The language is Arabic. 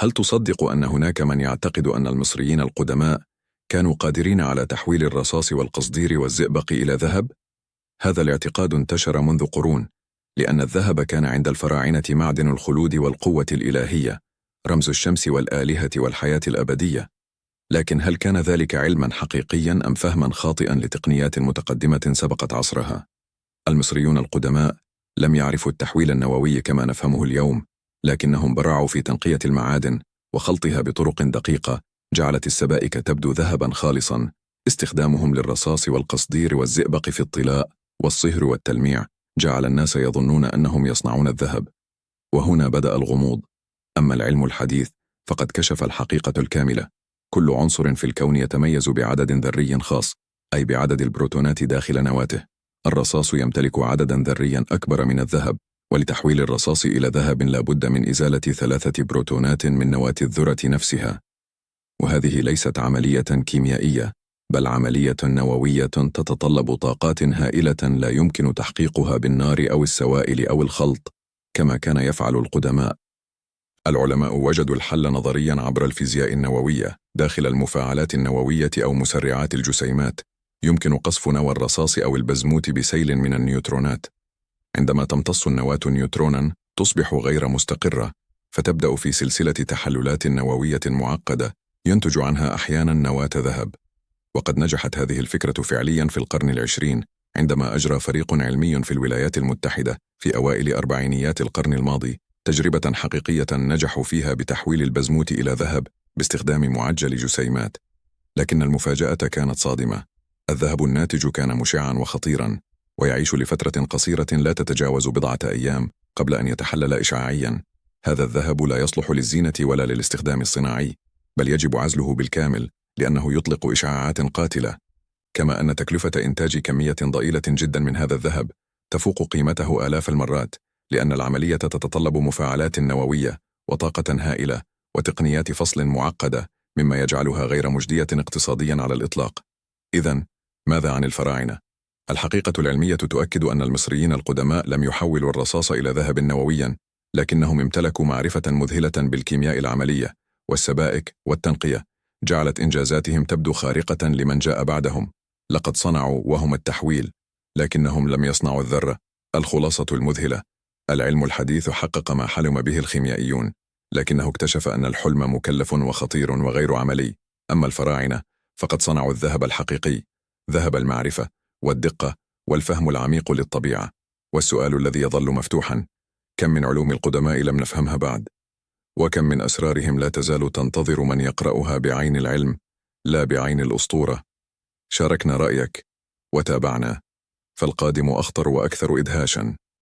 هل تصدق أن هناك من يعتقد أن المصريين القدماء كانوا قادرين على تحويل الرصاص والقصدير والزئبق إلى ذهب؟ هذا الاعتقاد انتشر منذ قرون، لأن الذهب كان عند الفراعنة معدن الخلود والقوة الإلهية، رمز الشمس والآلهة والحياة الأبدية. لكن هل كان ذلك علماً حقيقياً أم فهماً خاطئاً لتقنيات متقدمة سبقت عصرها؟ المصريون القدماء لم يعرفوا التحويل النووي كما نفهمه اليوم، لكنهم برعوا في تنقية المعادن وخلطها بطرق دقيقة جعلت السبائك تبدو ذهباً خالصاً. استخدامهم للرصاص والقصدير والزئبق في الطلاء والصهر والتلميع جعل الناس يظنون أنهم يصنعون الذهب، وهنا بدأ الغموض. أما العلم الحديث فقد كشف الحقيقة الكاملة. كل عنصر في الكون يتميز بعدد ذري خاص، أي بعدد البروتونات داخل نواته. الرصاص يمتلك عدداً ذرياً أكبر من الذهب، ولتحويل الرصاص إلى ذهب لابد من إزالة 3 بروتونات من نواة الذرة نفسها. وهذه ليست عملية كيميائية، بل عملية نووية تتطلب طاقات هائلة لا يمكن تحقيقها بالنار أو السوائل أو الخلط كما كان يفعل القدماء. العلماء وجدوا الحل نظرياً عبر الفيزياء النووية. داخل المفاعلات النووية أو مسرعات الجسيمات يمكن قصف نوى الرصاص أو البزموت بسيل من النيوترونات. عندما تمتص النواة نيوترونا تصبح غير مستقرة، فتبدأ في سلسلة تحللات نووية معقدة ينتج عنها أحياناً نواة ذهب. وقد نجحت هذه الفكرة فعلياً في القرن العشرين، عندما أجرى فريق علمي في الولايات المتحدة في أوائل أربعينيات القرن الماضي تجربة حقيقية نجحوا فيها بتحويل البزموت إلى ذهب باستخدام معجل جسيمات. لكن المفاجأة كانت صادمة. الذهب الناتج كان مشعاً وخطيراً، ويعيش لفترة قصيرة لا تتجاوز بضعة أيام قبل أن يتحلل إشعاعياً. هذا الذهب لا يصلح للزينة ولا للاستخدام الصناعي، بل يجب عزله بالكامل لأنه يطلق إشعاعات قاتلة. كما أن تكلفة إنتاج كمية ضئيلة جدا من هذا الذهب تفوق قيمته آلاف المرات، لأن العملية تتطلب مفاعلات نووية وطاقة هائلة وتقنيات فصل معقدة، مما يجعلها غير مجدية اقتصاديا على الإطلاق. إذن ماذا عن الفراعنة؟ الحقيقة العلمية تؤكد أن المصريين القدماء لم يحولوا الرصاص إلى ذهب نوويا، لكنهم امتلكوا معرفة مذهلة بالكيمياء العملية والسبائك والتنقية جعلت إنجازاتهم تبدو خارقة لمن جاء بعدهم. لقد صنعوا وهم التحويل، لكنهم لم يصنعوا الذرة. الخلاصة المذهلة: العلم الحديث حقق ما حلم به الخيميائيون، لكنه اكتشف أن الحلم مكلف وخطير وغير عملي. أما الفراعنة فقد صنعوا الذهب الحقيقي، ذهب المعرفة والدقة والفهم العميق للطبيعة. والسؤال الذي يظل مفتوحا: كم من علوم القدماء لم نفهمها بعد؟ وكم من أسرارهم لا تزال تنتظر من يقرأها بعين العلم لا بعين الأسطورة؟ شاركنا رأيك وتابعنا، فالقادم أخطر وأكثر إدهاشا.